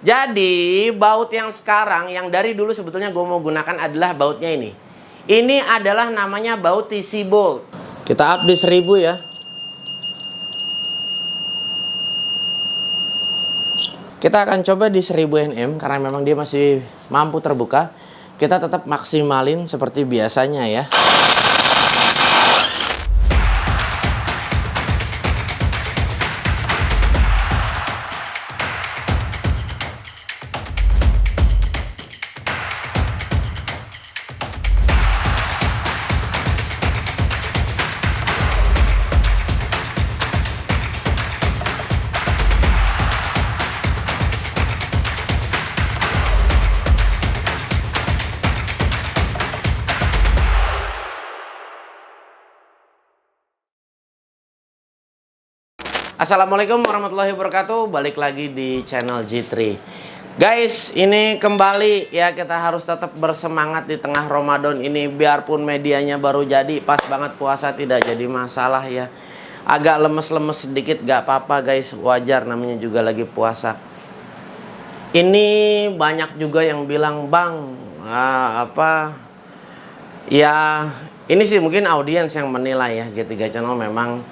Jadi baut yang sekarang, yang dari dulu sebetulnya gue mau gunakan adalah bautnya ini. Ini adalah namanya baut TC bolt. Kita up di 1000 ya. Kita akan coba di 1000 Nm karena memang dia masih mampu terbuka. Kita tetap maksimalin seperti biasanya ya. Assalamualaikum warahmatullahi wabarakatuh. Balik lagi di channel G3. Guys, ini kembali ya, kita harus tetap bersemangat di tengah Ramadan ini. Biarpun medianya baru jadi, pas banget puasa tidak jadi masalah ya. Agak lemes-lemes sedikit gak apa-apa guys, wajar, namanya juga lagi puasa. Ini banyak juga yang bilang, "Bang, ya ini sih mungkin audiens yang menilai ya, G3 Channel memang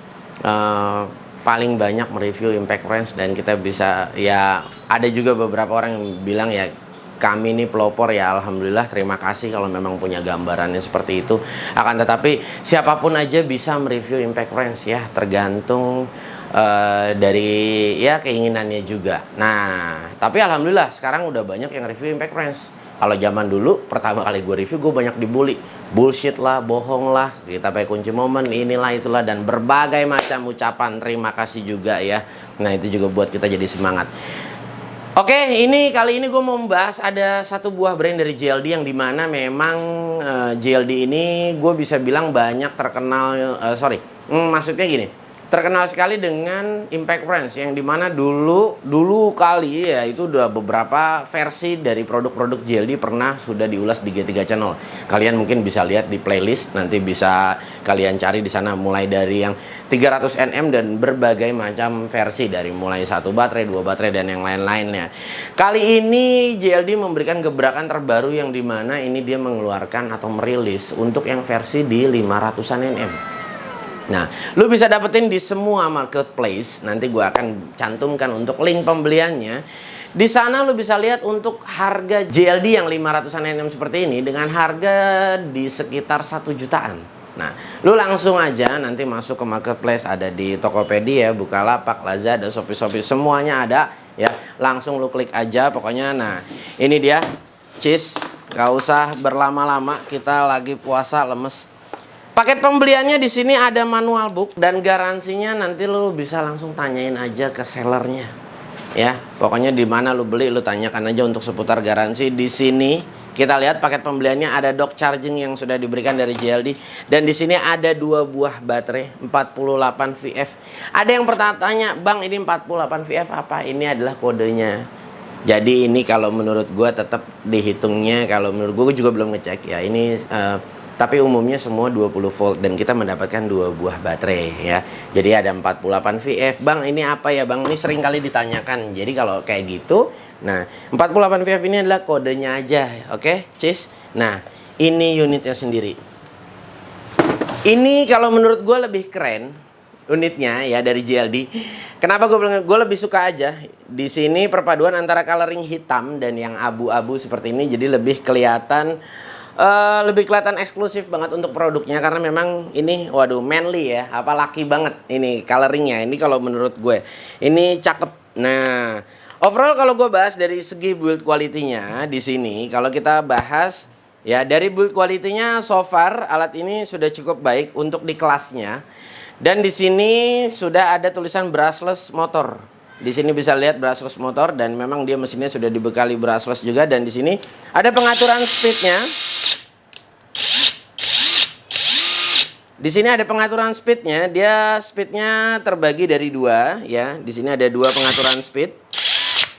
paling banyak mereview impact wrench, dan kita bisa ya, ada juga beberapa orang yang bilang ya, kami ini pelopor ya, alhamdulillah, terima kasih kalau memang punya gambarannya seperti itu. Akan tetapi siapapun aja bisa mereview impact wrench ya, tergantung dari ya keinginannya juga. Nah, tapi alhamdulillah sekarang udah banyak yang review impact wrench. Kalau zaman dulu pertama kali gue review, gue banyak dibully, bullshit lah, bohong lah, kita pakai kunci momen, inilah itulah, dan berbagai macam ucapan terima kasih juga ya. Nah, itu juga buat kita jadi semangat. Oke, kali ini gue mau membahas ada satu buah brand dari JLD yang dimana memang JLD ini gue bisa bilang banyak terkenal, maksudnya gini, terkenal sekali dengan impact wrench, yang dimana dulu kali ya, itu udah beberapa versi dari produk-produk JLD pernah sudah diulas di G3 Channel. Kalian mungkin bisa lihat di playlist, nanti bisa kalian cari di sana, mulai dari yang 300 Nm dan berbagai macam versi, dari mulai 1 baterai, 2 baterai, dan yang lain-lainnya. Kali ini JLD memberikan gebrakan terbaru, yang dimana ini dia mengeluarkan atau merilis untuk yang versi di 500-an Nm. Nah, lu bisa dapetin di semua marketplace. Nanti gua akan cantumkan untuk link pembeliannya. Di sana lu bisa lihat untuk harga JLD yang 500-an Nm seperti ini dengan harga di sekitar 1 jutaan. Nah, lu langsung aja nanti masuk ke marketplace, ada di Tokopedia, Bukalapak, Lazada, Shopee, semuanya ada ya. Langsung lu klik aja pokoknya. Nah, ini dia. Cheese, gak usah berlama-lama, kita lagi puasa lemes. Paket pembeliannya di sini ada manual book, dan garansinya nanti lu bisa langsung tanyain aja ke sellernya. Ya, pokoknya di mana lu beli, lu tanyakan aja untuk seputar garansi. Di sini kita lihat paket pembeliannya ada dock charging yang sudah diberikan dari JLD, dan di sini ada 2 buah baterai 48 VF. Ada yang bertanya, "Bang, ini 48 VF apa?" Ini adalah kodenya. Jadi ini kalau menurut gua tetap dihitungnya, kalau menurut gua juga belum ngecek ya, ini tapi umumnya semua 20 volt, dan kita mendapatkan 2 buah baterai ya. Jadi ada 48 VF. "Bang, ini apa ya Bang?" Ini sering kali ditanyakan. Jadi kalau kayak gitu, nah 48 VF ini adalah kodenya aja. Oke, cheese. Nah, ini unitnya sendiri. Ini kalau menurut gue lebih keren unitnya ya dari JLD. Kenapa gue bilang gue lebih suka aja? Di sini perpaduan antara coloring hitam dan yang abu-abu seperti ini, jadi lebih kelihatan eksklusif banget untuk produknya, karena memang ini waduh manly ya, apa laki banget ini coloringnya. Ini kalau menurut gue ini cakep. Nah, overall kalau gue bahas dari segi build quality-nya di sini, kalau kita bahas ya dari build quality-nya, so far alat ini sudah cukup baik untuk di kelasnya. Dan di sini sudah ada tulisan brushless motor. Di sini bisa lihat brushless motor, dan memang dia mesinnya sudah dibekali brushless juga. Dan di sini ada pengaturan speednya. Di sini ada pengaturan speednya. Dia speednya terbagi dari 2 ya. Di sini ada 2 pengaturan speed.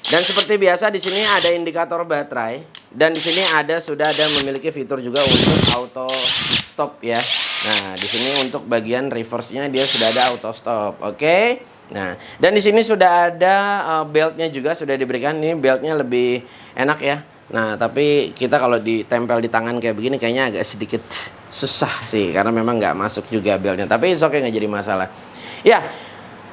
Dan seperti biasa di sini ada indikator baterai. Dan di sini sudah ada memiliki fitur juga untuk auto stop ya. Nah, di sini untuk bagian reverse-nya dia sudah ada auto stop. Oke. Nah, dan di sini sudah ada beltnya juga sudah diberikan. Ini beltnya lebih enak ya. Nah, tapi kita kalau ditempel di tangan kayak begini kayaknya agak sedikit susah sih, karena memang nggak masuk juga beltnya. Tapi oke, nggak jadi masalah. Ya,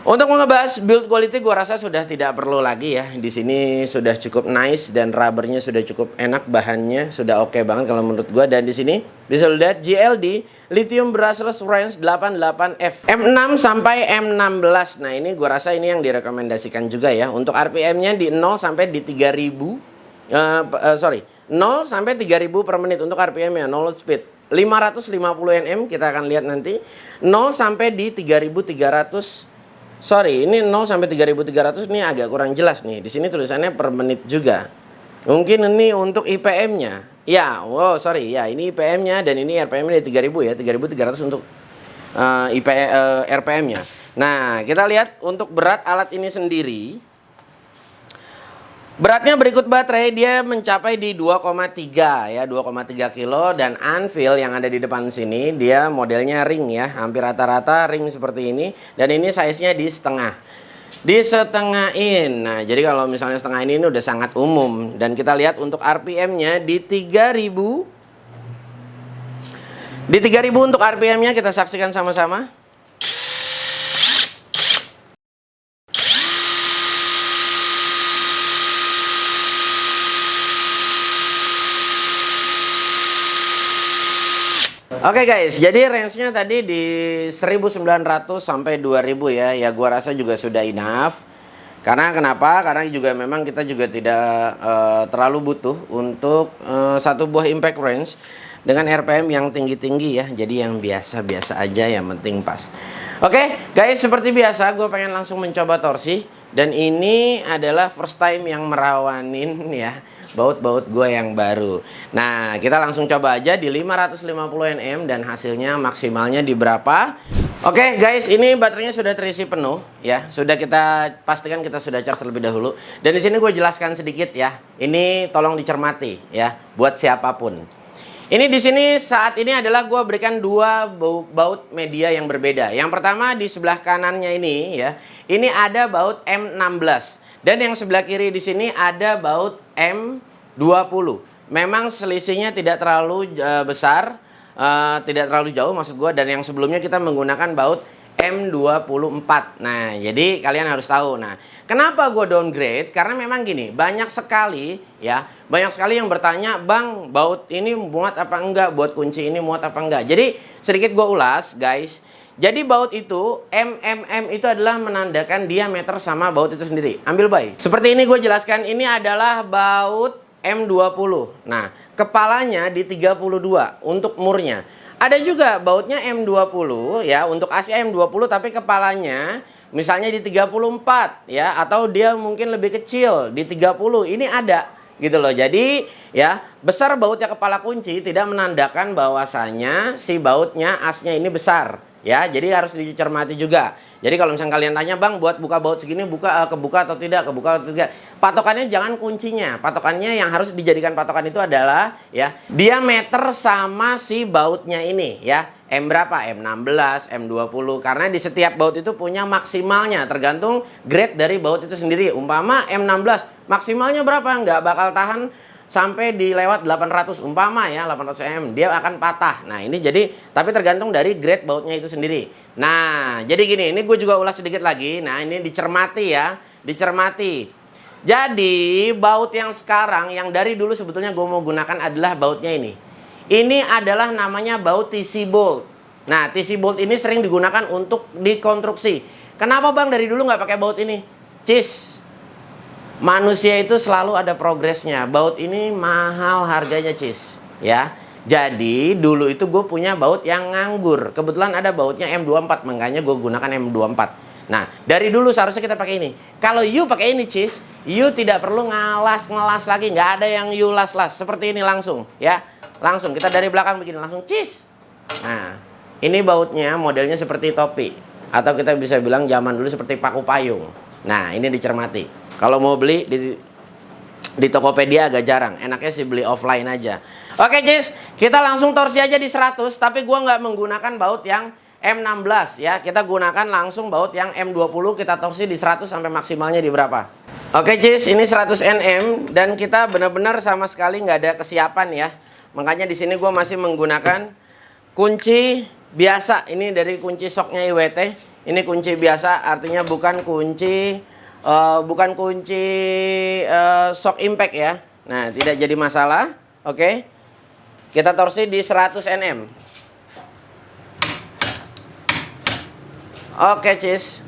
untuk ngebahas build quality gua rasa sudah tidak perlu lagi ya. Di sini sudah cukup nice dan rubbernya sudah cukup enak, bahannya sudah oke banget kalau menurut gua. Dan di sini bisa lihat GLD Lithium Brushless Range 88F M6 sampai M16. Nah, ini gua rasa ini yang direkomendasikan juga ya. Untuk RPM-nya di 0 sampai di 3000 0 sampai 3000 per menit untuk RPM-nya, 0 speed. 550 Nm kita akan lihat nanti. 0 sampai di 3300. Sorry, ini 0 sampai 3300 ini agak kurang jelas nih. Di sini tulisannya per menit juga. Mungkin ini untuk IPM-nya. Ya, wow, sorry. Ya, ini IPM-nya dan ini RPM-nya 3000 ya. 3300 untuk RPM-nya. Nah, kita lihat untuk berat alat ini sendiri. Beratnya berikut baterai, dia mencapai di 2,3 ya, 2,3 kilo. Dan anvil yang ada di depan sini dia modelnya ring ya, hampir rata-rata ring seperti ini. Dan ini size-nya di setengah, disetengahin. Nah, jadi kalau misalnya setengah ini udah sangat umum. Dan kita lihat untuk RPM-nya di 3000. Di 3000 untuk RPM-nya kita saksikan sama-sama. Oke guys, jadi range-nya tadi di 1900 sampai 2000 ya. Ya gua rasa juga sudah enough. Karena kenapa? Karena juga memang kita juga tidak terlalu butuh untuk satu buah impact range dengan RPM yang tinggi-tinggi ya. Jadi yang biasa-biasa aja, yang penting pas. Oke guys, seperti biasa gue pengen langsung mencoba torsi. Dan ini adalah first time yang merawanin ya baut-baut gue yang baru. Nah, kita langsung coba aja di 550 Nm dan hasilnya maksimalnya di berapa. Oke guys, ini baterainya sudah terisi penuh ya. Sudah kita pastikan kita sudah charge terlebih dahulu. Dan di sini gue jelaskan sedikit ya. Ini tolong dicermati ya buat siapapun. Ini di sini saat ini adalah gue berikan dua baut media yang berbeda. Yang pertama di sebelah kanannya ini ya. Ini ada baut M16. Dan yang sebelah kiri di sini ada baut M20. Memang selisihnya tidak terlalu besar, tidak terlalu jauh maksud gue. Dan yang sebelumnya kita menggunakan baut M24. Nah, jadi kalian harus tahu. Nah, kenapa gue downgrade? Karena memang gini, banyak sekali yang bertanya, Bang, baut ini muat apa enggak? Buat kunci ini muat apa enggak? Jadi sedikit gue ulas, guys. Jadi baut itu, itu adalah menandakan diameter sama baut itu sendiri. Ambil bay. Seperti ini gue jelaskan, ini adalah baut M20. Nah, kepalanya di 32 untuk murnya. Ada juga bautnya M20 ya, untuk AC M20 tapi kepalanya misalnya di 34 ya, atau dia mungkin lebih kecil di 30. Ini ada gitu loh. Jadi ya, besar bautnya kepala kunci tidak menandakan bahwasanya si bautnya asnya ini besar. Ya, jadi harus dicermati juga. Jadi kalau misalnya kalian tanya, Bang, buat buka baut segini kebuka atau tidak, kebuka atau tidak. Patokannya jangan kuncinya. Patokannya yang harus dijadikan patokan itu adalah ya, diameter sama si bautnya ini ya. M berapa? M16, M20. Karena di setiap baut itu punya maksimalnya, tergantung grade dari baut itu sendiri. Umpama M16 maksimalnya berapa? Nggak bakal tahan sampai di lewat 800 umpama ya, 800 mm dia akan patah. Nah, ini jadi tapi tergantung dari grade bautnya itu sendiri. Nah, jadi gini, ini gue juga ulas sedikit lagi. Nah, ini dicermati ya, dicermati. Jadi baut yang sekarang, yang dari dulu sebetulnya gue mau gunakan adalah bautnya ini. Ini adalah namanya baut TC bolt. Nah, TC bolt ini sering digunakan untuk dikonstruksi. Kenapa, Bang, dari dulu nggak pakai baut ini? Cis, manusia itu selalu ada progresnya. Baut ini mahal harganya, Cis. Ya, jadi dulu itu gue punya baut yang nganggur. Kebetulan ada bautnya M24, makanya gue gunakan M24. Nah, dari dulu seharusnya kita pakai ini. Kalau you pakai ini, Cis, you tidak perlu ngelas lagi. Nggak ada yang you las-las. Seperti ini langsung, ya. Langsung, kita dari belakang begini, langsung Cis. Nah, ini bautnya modelnya seperti topi. Atau kita bisa bilang zaman dulu seperti paku payung. Nah, ini dicermati. Kalau mau beli di Tokopedia agak jarang. Enaknya sih beli offline aja. Oke, Cis, kita langsung torsi aja di 100. Tapi gua nggak menggunakan baut yang M16 ya. Kita gunakan langsung baut yang M20, kita torsi di 100 sampai maksimalnya di berapa. Oke Cis, ini 100 Nm dan kita benar-benar sama sekali nggak ada kesiapan ya. Makanya di sini gue masih menggunakan kunci biasa. Ini dari kunci shocknya IWT. Ini kunci biasa, artinya bukan kunci shock impact ya. Nah, tidak jadi masalah. Oke. Kita torsi di 100 Nm. Oke, Cis.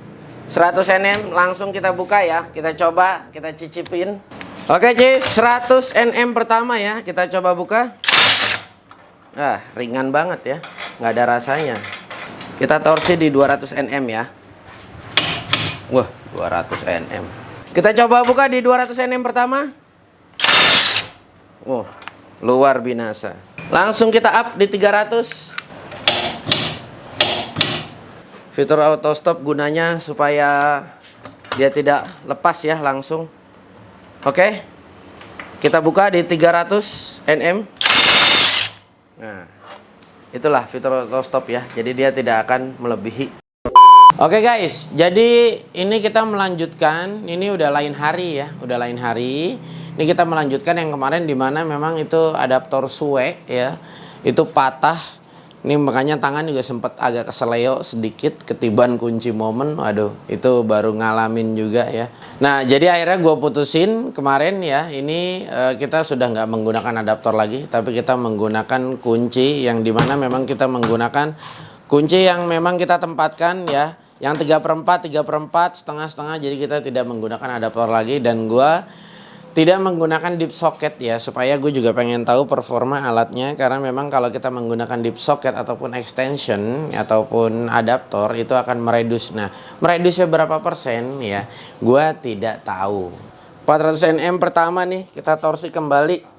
100 Nm langsung kita buka ya. Kita coba, kita cicipin. Oke, Cis. 100 Nm pertama ya. Kita coba buka. Ringan banget ya. Nggak ada rasanya. Kita torsi di 200 Nm ya. Wah, 200 Nm. Kita coba buka di 200 Nm pertama. Wah, luar binasa. Langsung kita up di 300. Fitur auto stop gunanya supaya dia tidak lepas ya langsung. Oke. Kita buka di 300 Nm. Nah, itulah fitur auto stop ya. Jadi dia tidak akan melebihi. Oke guys, jadi ini kita melanjutkan. Ini udah lain hari ya, udah lain hari. Ini kita melanjutkan yang kemarin dimana memang itu adaptor suwe ya, itu patah. Ini makanya tangan juga sempat agak keseleo sedikit ketiban kunci momen. Waduh, itu baru ngalamin juga ya. Nah, jadi akhirnya gue putusin kemarin ya. Ini kita sudah nggak menggunakan adaptor lagi, tapi kita menggunakan kunci yang dimana memang kita menggunakan kunci yang memang kita tempatkan ya. Yang 3/4, 3/4, setengah-setengah. Jadi kita tidak menggunakan adaptor lagi. Dan gue tidak menggunakan deep socket ya, supaya gue juga pengen tahu performa alatnya. Karena memang kalau kita menggunakan deep socket ataupun extension ataupun adaptor itu akan meredus. Nah, meredusnya berapa persen ya, gue tidak tahu. 400 Nm pertama nih, kita torsi kembali.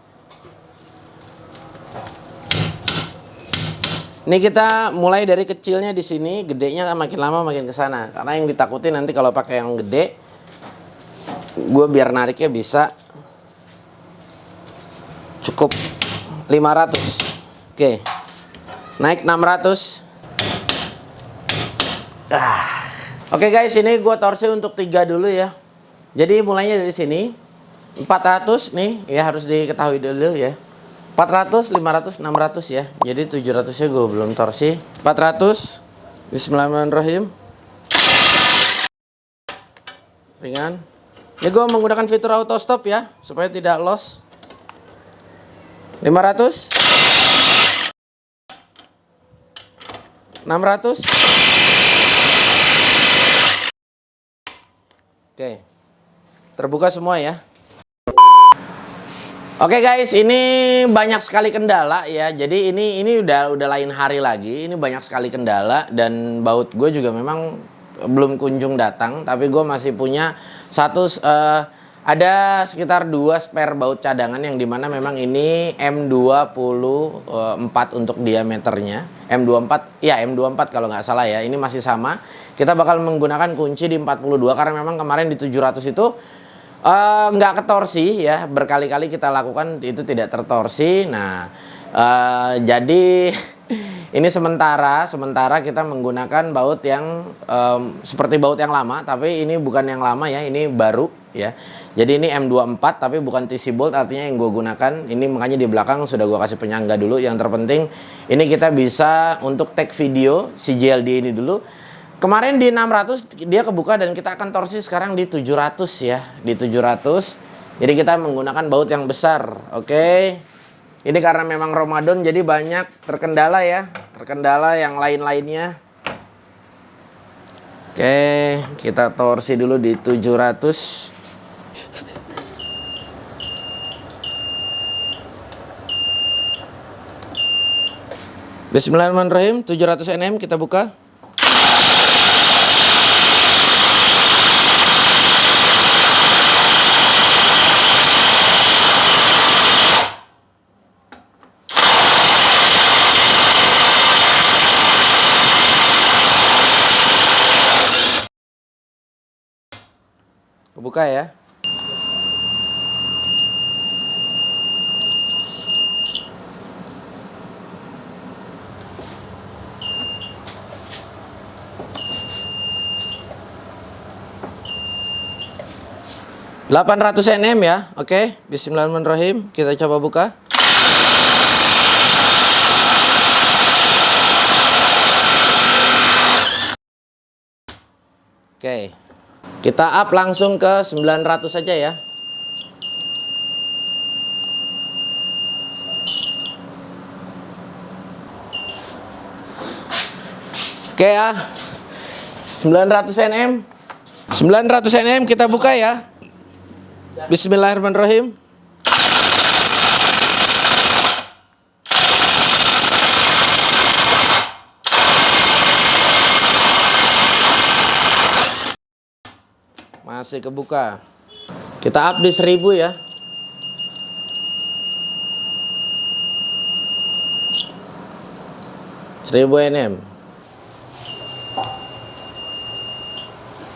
Ini kita mulai dari kecilnya di sini, gedenya makin lama makin ke sana. Karena yang ditakutin nanti kalau pakai yang gede, gue biar nariknya bisa cukup 500. Oke. Naik 600. Oke guys, ini gue torsi untuk 3 dulu ya. Jadi mulainya dari sini 400 nih ya, harus diketahui dulu ya. 400, 500, 600 ya. Jadi 700 nya gue belum torsi. 400. Bismillahirrahmanirrahim. Ringan. Ini gue menggunakan fitur auto stop ya, supaya tidak loss. 500. 600. Oke. Terbuka semua ya. Oke guys, ini banyak sekali kendala ya. Jadi ini udah lain hari lagi. Ini banyak sekali kendala dan baut gue juga memang belum kunjung datang, tapi gue masih punya ada sekitar 2 spare baut cadangan yang dimana memang ini M24 untuk diameternya. M24 kalau nggak salah ya. Ini masih sama. Kita bakal menggunakan kunci di 42 karena memang kemarin di 700 itu nggak ketorsi ya. Berkali-kali kita lakukan itu tidak tertorsi. Nah, jadi ini sementara kita menggunakan baut yang seperti baut yang lama, tapi ini bukan yang lama ya, ini baru ya. Jadi ini M24 tapi bukan TC bolt, artinya yang gue gunakan ini, makanya di belakang sudah gue kasih penyangga dulu. Yang terpenting ini kita bisa untuk take video si JLD ini dulu. Kemarin di 600 dia kebuka dan kita akan torsi sekarang di 700 ya, di 700. Jadi kita menggunakan baut yang besar. Oke. Ini karena memang Ramadan jadi banyak terkendala ya, terkendala yang lain-lainnya. Oke, kita torsi dulu di 700. Bismillahirrahmanirrahim. 700 Nm kita buka. Buka ya. 800 nm ya. Oke, bismillahirrahmanirrahim. Kita coba buka. Oke. Kita up langsung ke 900 saja ya. Oke ya. 900 nm. 900 nm kita buka ya. Bismillahirrahmanirrahim. Masih kebuka. Kita up di 1000 ya. Seribu nm.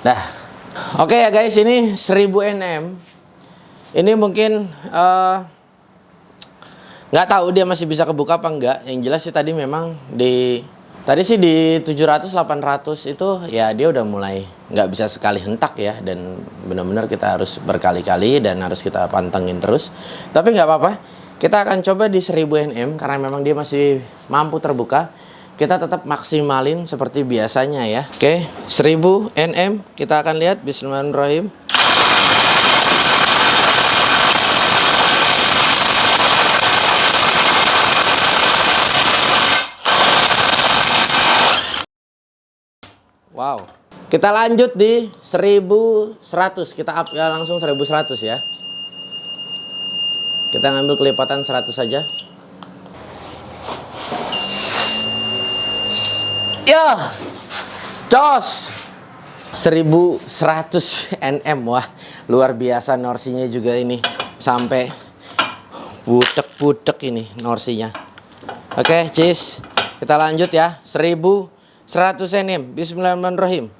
Dah. Oke ya guys, ini 1000 nm. Ini mungkin nggak tahu dia masih bisa kebuka apa enggak. Yang jelas sih tadi memang tadi sih di 700 800 itu ya dia udah mulai nggak bisa sekali hentak ya, dan benar-benar kita harus berkali-kali dan harus kita pantengin terus. Tapi nggak apa-apa. Kita akan coba di 1000 nm karena memang dia masih mampu terbuka. Kita tetap maksimalin seperti biasanya ya. Oke, 1000 nm kita akan lihat. Bismillahirrahmanirrahim. Wow. Kita lanjut di 1100. Kita up ya, langsung 1100 ya. Kita ngambil kelipatan 100 saja. Ya. Jos. 1100 nm. Wah, luar biasa norsinya juga ini. Sampai budek-budek ini norsinya. Oke, cheese. Kita lanjut ya. 1100 nm. Bismillahirrahmanirrahim.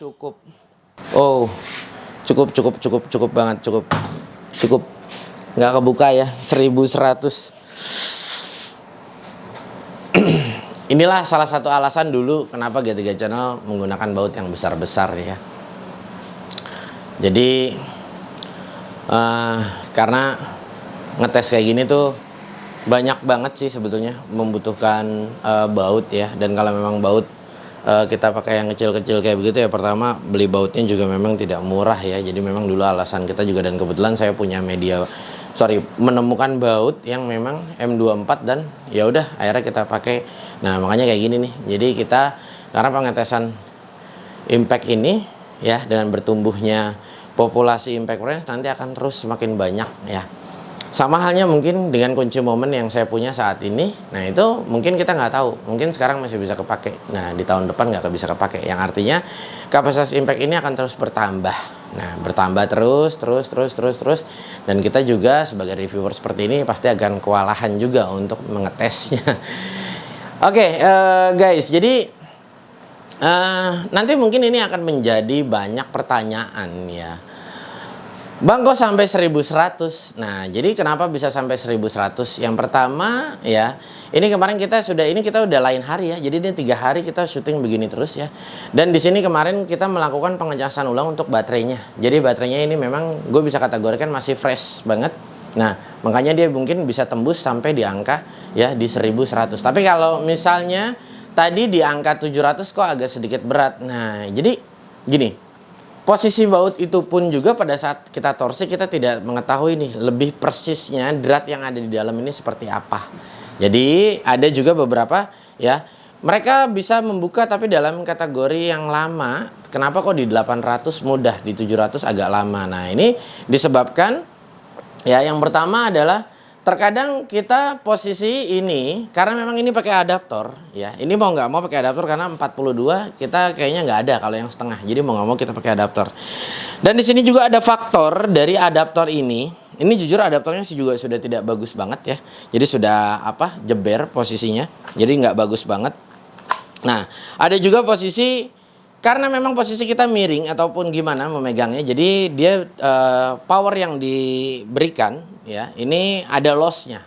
Cukup. Oh, cukup banget, cukup. Nggak kebuka ya, 1100. Inilah salah satu alasan dulu kenapa G3 Channel menggunakan baut yang besar-besar ya. Jadi karena ngetes kayak gini tuh banyak banget sih sebetulnya membutuhkan baut ya. Dan kalau memang baut kita pakai yang kecil-kecil kayak begitu ya, pertama beli bautnya juga memang tidak murah ya. Jadi memang dulu alasan kita juga, dan kebetulan saya punya menemukan baut yang memang M24 dan ya udah akhirnya kita pakai. Nah, makanya kayak gini nih. Jadi kita karena pengetesan impact ini ya, dengan bertumbuhnya populasi impact range nanti akan terus semakin banyak ya. Sama halnya mungkin dengan kunci momen yang saya punya saat ini. Nah, itu mungkin kita nggak tahu. Mungkin sekarang masih bisa kepake. Nah, di tahun depan nggak bisa kepake. Yang artinya kapasitas impact ini akan terus bertambah. Nah, bertambah terus. Dan kita juga sebagai reviewer seperti ini pasti akan kewalahan juga untuk mengetesnya. Oke, guys. Jadi nanti mungkin ini akan menjadi banyak pertanyaan ya. Bang, kok sampai 1100? Nah, jadi kenapa bisa sampai 1100? Yang pertama ya, ini kemarin kita udah lain hari ya. Jadi ini 3 hari kita syuting begini terus ya. Dan di sini kemarin kita melakukan pengecasan ulang untuk baterainya. Jadi baterainya ini memang gue bisa kategorikan masih fresh banget. Nah, makanya dia mungkin bisa tembus sampai di angka ya di 1100. Tapi kalau misalnya tadi di angka 700 kok agak sedikit berat. Nah, jadi gini. Posisi baut itu pun juga pada saat kita torsi kita tidak mengetahui nih lebih persisnya drat yang ada di dalam ini seperti apa. Jadi ada juga beberapa ya, mereka bisa membuka tapi dalam kategori yang lama. Kenapa kok di 800 mudah, di 700 agak lama. Nah, ini disebabkan ya, yang pertama adalah terkadang kita posisi ini karena memang ini pakai adaptor ya. Ini mau nggak mau pakai adaptor karena 42 kita kayaknya nggak ada kalau yang setengah. Jadi mau nggak mau kita pakai adaptor. Dan di sini juga ada faktor dari adaptor ini. Ini jujur adaptornya sih juga sudah tidak bagus banget ya. Jadi sudah jeber posisinya. Jadi nggak bagus banget. Nah, ada juga posisi karena memang posisi kita miring ataupun gimana memegangnya, jadi dia power yang diberikan ya ini ada lossnya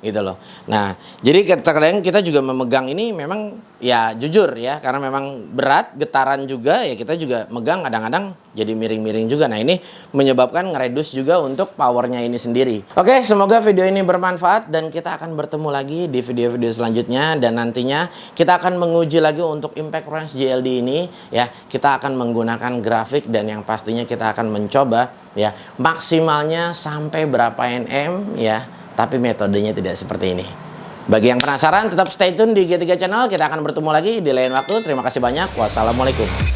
gitu loh. Nah, jadi kadang kita juga memegang ini memang ya jujur ya karena memang berat, getaran juga ya kita juga megang kadang-kadang jadi miring-miring juga. Nah, ini menyebabkan ngeredus juga untuk powernya ini sendiri. Oke, semoga video ini bermanfaat dan kita akan bertemu lagi di video-video selanjutnya dan nantinya kita akan menguji lagi untuk impact range JLD ini ya. Kita akan menggunakan grafik dan yang pastinya kita akan mencoba ya maksimalnya sampai berapa nm ya. Tapi metodenya tidak seperti ini. Bagi yang penasaran tetap stay tune di G3 Channel. Kita akan bertemu lagi di lain waktu. Terima kasih banyak. Wassalamualaikum.